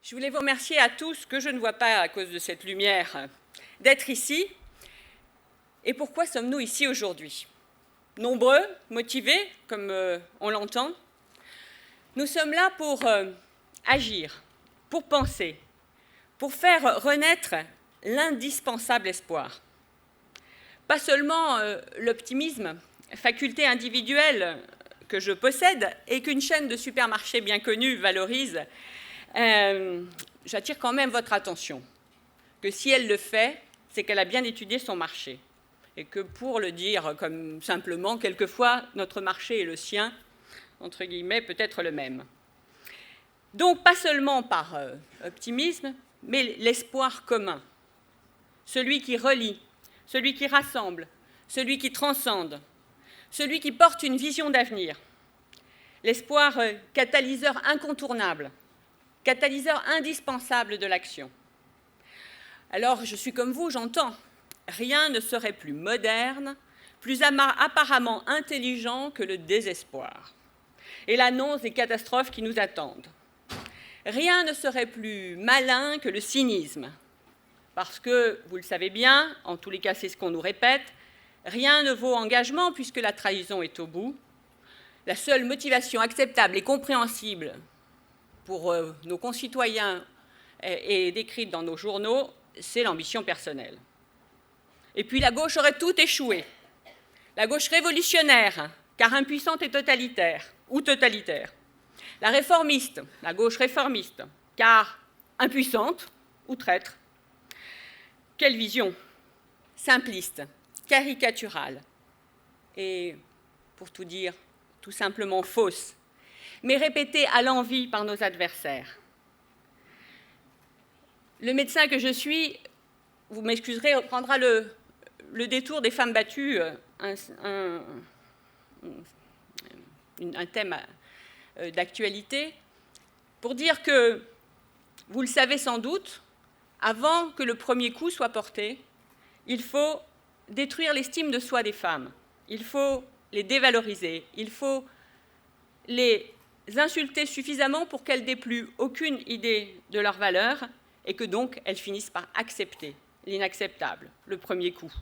Je voulais vous remercier à tous, que je ne vois pas à cause de cette lumière, d'être ici. Et pourquoi sommes-nous ici aujourd'hui? Nombreux, motivés, comme on l'entend. Nous sommes là pour agir, pour penser, pour faire renaître l'indispensable espoir. Pas seulement l'optimisme, faculté individuelle que je possède et qu'une chaîne de supermarchés bien connue valorise, j'attire quand même votre attention, que si elle le fait, c'est qu'elle a bien étudié son marché. Et que pour le dire comme simplement, quelquefois, notre marché et le sien, entre guillemets, peut être le même. Donc, pas seulement par optimisme, mais l'espoir commun, celui qui relie, celui qui rassemble, celui qui transcende, celui qui porte une vision d'avenir. L'espoir catalyseur incontournable, catalyseur indispensable de l'action. Alors, je suis comme vous, j'entends. Rien ne serait plus moderne, plus apparemment intelligent que le désespoir et l'annonce des catastrophes qui nous attendent. Rien ne serait plus malin que le cynisme, parce que, vous le savez bien, en tous les cas c'est ce qu'on nous répète, rien ne vaut engagement puisque la trahison est au bout. La seule motivation acceptable et compréhensible pour nos concitoyens et décrite dans nos journaux, c'est l'ambition personnelle. Et puis la gauche aurait tout échoué. La gauche révolutionnaire, car impuissante et totalitaire, ou totalitaire. La réformiste, la gauche réformiste, car impuissante ou traître. Quelle vision simpliste, caricaturale et, pour tout dire, tout simplement fausse, mais répétée à l'envi par nos adversaires. Le médecin que je suis, vous m'excuserez, prendra le détour des femmes battues, un thème d'actualité, pour dire que, vous le savez sans doute, avant que le premier coup soit porté, il faut détruire l'estime de soi des femmes, il faut les dévaloriser, il faut les insulter suffisamment pour qu'elles n'aient plus aucune idée de leur valeur et que donc elles finissent par accepter l'inacceptable, le premier coup.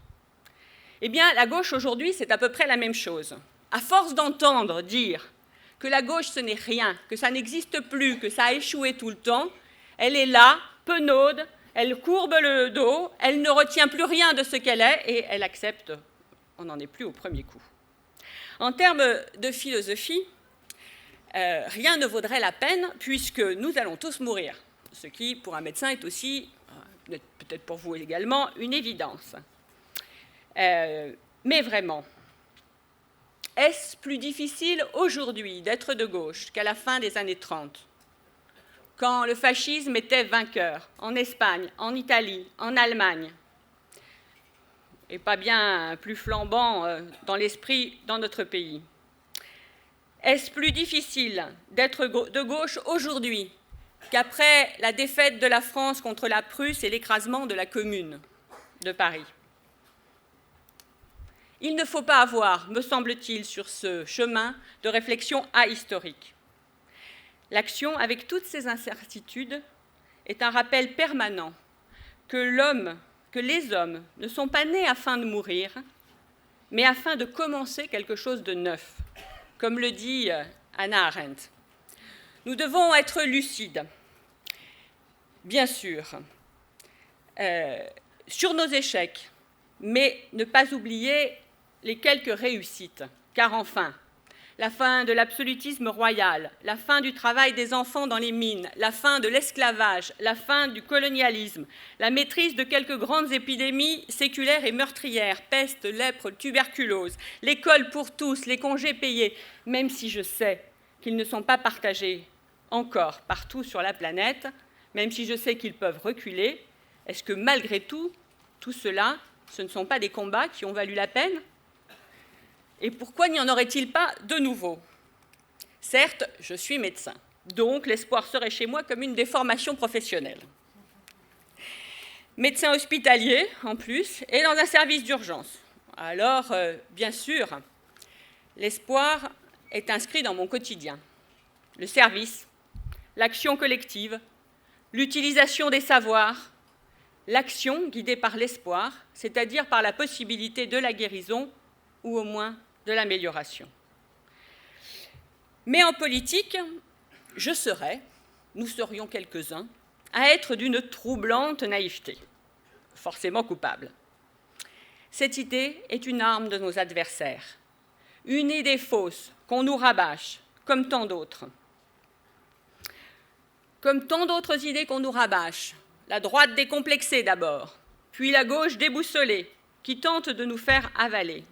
Eh bien, la gauche aujourd'hui, c'est à peu près la même chose. À force d'entendre dire que la gauche, ce n'est rien, que ça n'existe plus, que ça a échoué tout le temps, elle est là, penaude, elle courbe le dos, elle ne retient plus rien de ce qu'elle est et elle accepte, on n'en est plus au premier coup. En termes de philosophie, rien ne vaudrait la peine puisque nous allons tous mourir, ce qui, pour un médecin, est aussi, peut-être pour vous également, une évidence. Mais vraiment, est-ce plus difficile aujourd'hui d'être de gauche qu'à la fin des années 30, quand le fascisme était vainqueur, en Espagne, en Italie, en Allemagne, et pas bien plus flambant dans l'esprit dans notre pays? Est-ce plus difficile d'être de gauche aujourd'hui qu'après la défaite de la France contre la Prusse et l'écrasement de la Commune de Paris? Il ne faut pas avoir, me semble-t-il, sur ce chemin de réflexion ahistorique. L'action, avec toutes ces incertitudes, est un rappel permanent que les hommes ne sont pas nés afin de mourir, mais afin de commencer quelque chose de neuf, comme le dit Hannah Arendt. Nous devons être lucides, bien sûr, sur nos échecs, mais ne pas oublier les quelques réussites, car enfin, la fin de l'absolutisme royal, la fin du travail des enfants dans les mines, la fin de l'esclavage, la fin du colonialisme, la maîtrise de quelques grandes épidémies séculaires et meurtrières, peste, lèpre, tuberculose, l'école pour tous, les congés payés, même si je sais qu'ils ne sont pas partagés encore partout sur la planète, même si je sais qu'ils peuvent reculer, est-ce que malgré tout, tout cela, ce ne sont pas des combats qui ont valu la peine ? Et pourquoi n'y en aurait-il pas de nouveau? Certes, je suis médecin, donc l'espoir serait chez moi comme une déformation professionnelle. Médecin hospitalier, en plus, et dans un service d'urgence. Alors, bien sûr, l'espoir est inscrit dans mon quotidien. Le service, l'action collective, l'utilisation des savoirs, l'action guidée par l'espoir, c'est-à-dire par la possibilité de la guérison ou au moins de l'amélioration. Mais en politique, nous serions quelques-uns, à être d'une troublante naïveté, forcément coupable. Cette idée est une arme de nos adversaires, une idée fausse qu'on nous rabâche, comme tant d'autres. Comme tant d'autres idées qu'on nous rabâche, la droite décomplexée d'abord, puis la gauche déboussolée, qui tente de nous faire avaler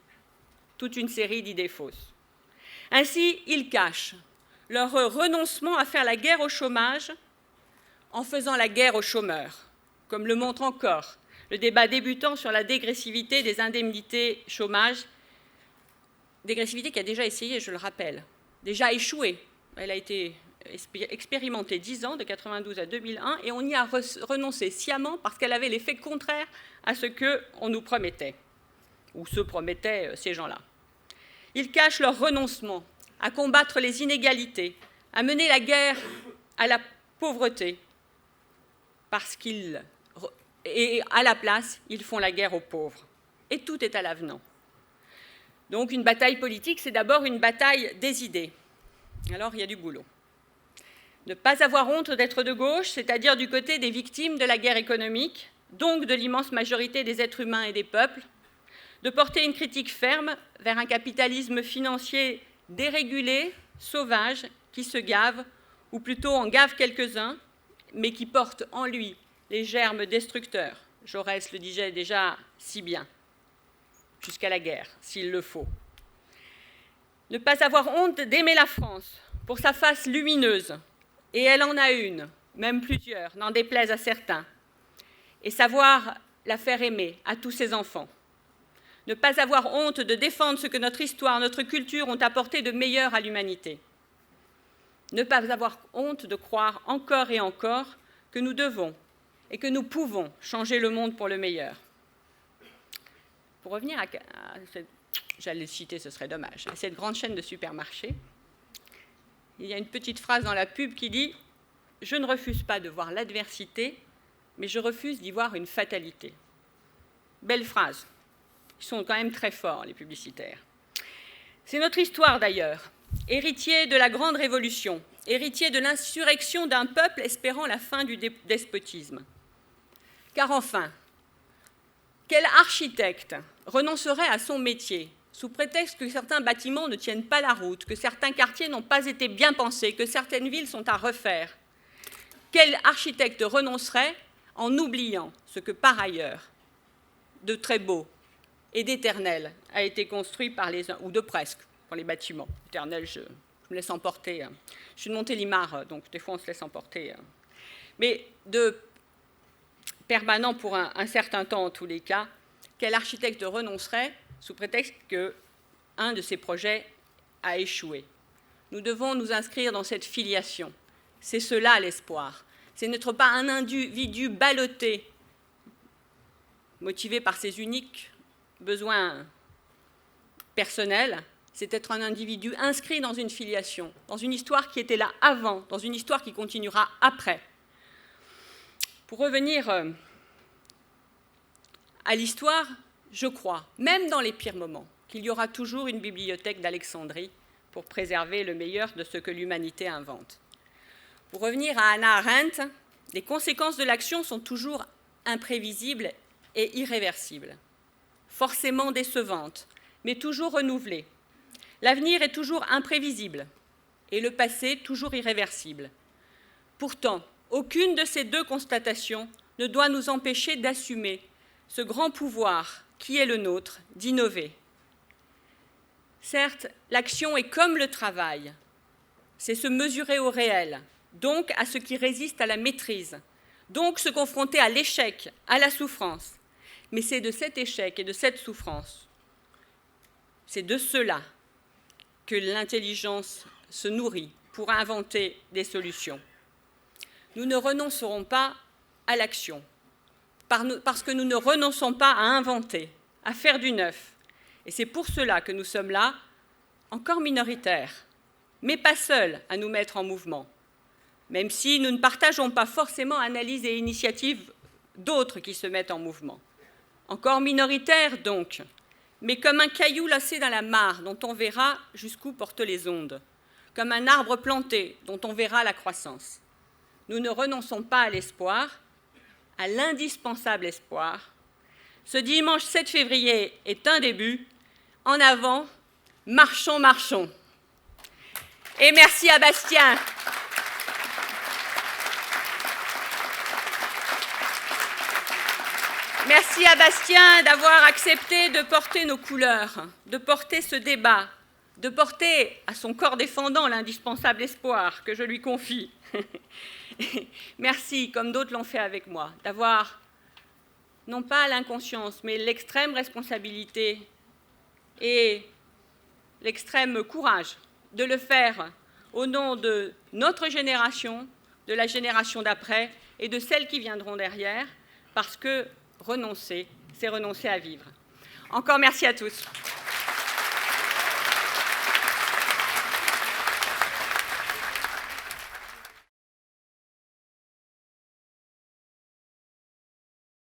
toute une série d'idées fausses. Ainsi, ils cachent leur renoncement à faire la guerre au chômage en faisant la guerre aux chômeurs, comme le montre encore le débat débutant sur la dégressivité des indemnités chômage, dégressivité qui a déjà essayé, je le rappelle, déjà échoué. Elle a été expérimentée 10 ans, de 1992 à 2001, et on y a renoncé sciemment parce qu'elle avait l'effet contraire à ce qu'on nous promettait, ou se promettaient ces gens-là. Ils cachent leur renoncement à combattre les inégalités, à mener la guerre à la pauvreté, et à la place, ils font la guerre aux pauvres. Et tout est à l'avenant. Donc une bataille politique, c'est d'abord une bataille des idées. Alors il y a du boulot. Ne pas avoir honte d'être de gauche, c'est-à-dire du côté des victimes de la guerre économique, donc de l'immense majorité des êtres humains et des peuples, de porter une critique ferme vers un capitalisme financier dérégulé, sauvage, qui se gave, ou plutôt en gave quelques-uns, mais qui porte en lui les germes destructeurs. Jaurès le disait déjà si bien, jusqu'à la guerre, s'il le faut. Ne pas avoir honte d'aimer la France pour sa face lumineuse, et elle en a une, même plusieurs, n'en déplaise à certains, et savoir la faire aimer à tous ses enfants. Ne pas avoir honte de défendre ce que notre histoire, notre culture ont apporté de meilleur à l'humanité. Ne pas avoir honte de croire encore et encore que nous devons et que nous pouvons changer le monde pour le meilleur. Pour revenir à j'allais le citer, ce serait dommage, à cette grande chaîne de supermarchés, il y a une petite phrase dans la pub qui dit « Je ne refuse pas de voir l'adversité, mais je refuse d'y voir une fatalité ». Belle phrase. Ils sont quand même très forts, les publicitaires. C'est notre histoire d'ailleurs, héritier de la Grande Révolution, héritier de l'insurrection d'un peuple espérant la fin du despotisme. Car enfin, quel architecte renoncerait à son métier sous prétexte que certains bâtiments ne tiennent pas la route, que certains quartiers n'ont pas été bien pensés, que certaines villes sont à refaire? Quel architecte renoncerait en oubliant ce que par ailleurs, de très beau et d'éternel a été construit par les uns, ou de presque, pour les bâtiments. Éternel, je me laisse emporter. Je suis de Montélimar, donc des fois on se laisse emporter. Mais de permanent pour un certain temps en tous les cas, quel architecte renoncerait sous prétexte qu'un de ses projets a échoué? Nous devons nous inscrire dans cette filiation. C'est cela l'espoir. C'est n'être pas un individu ballotté, motivé par ses uniques besoins personnels, c'est être un individu inscrit dans une filiation, dans une histoire qui était là avant, dans une histoire qui continuera après. Pour revenir à l'histoire, je crois, même dans les pires moments, qu'il y aura toujours une bibliothèque d'Alexandrie pour préserver le meilleur de ce que l'humanité invente. Pour revenir à Hannah Arendt, les conséquences de l'action sont toujours imprévisibles et irréversibles, forcément décevantes, mais toujours renouvelées. L'avenir est toujours imprévisible et le passé toujours irréversible. Pourtant, aucune de ces deux constatations ne doit nous empêcher d'assumer ce grand pouvoir qui est le nôtre d'innover. Certes, l'action est comme le travail, c'est se mesurer au réel, donc à ce qui résiste à la maîtrise, donc se confronter à l'échec, à la souffrance. Mais c'est de cet échec et de cette souffrance, c'est de cela que l'intelligence se nourrit pour inventer des solutions. Nous ne renoncerons pas à l'action, parce que nous ne renonçons pas à inventer, à faire du neuf. Et c'est pour cela que nous sommes là, encore minoritaires, mais pas seuls à nous mettre en mouvement. même si nous ne partageons pas forcément analyse et initiatives d'autres qui se mettent en mouvement. Encore minoritaire donc, mais comme un caillou lassé dans la mare dont on verra jusqu'où portent les ondes, comme un arbre planté dont on verra la croissance. Nous ne renonçons pas à l'espoir, à l'indispensable espoir. Ce dimanche 7 février est un début. En avant, marchons, marchons. Et merci à Bastien. Merci à Bastien d'avoir accepté de porter nos couleurs, de porter ce débat, de porter à son corps défendant l'indispensable espoir que je lui confie. Merci, comme d'autres l'ont fait avec moi, d'avoir non pas l'inconscience, mais l'extrême responsabilité et l'extrême courage de le faire au nom de notre génération, de la génération d'après et de celles qui viendront derrière, parce que renoncer, c'est renoncer à vivre. Encore merci à tous.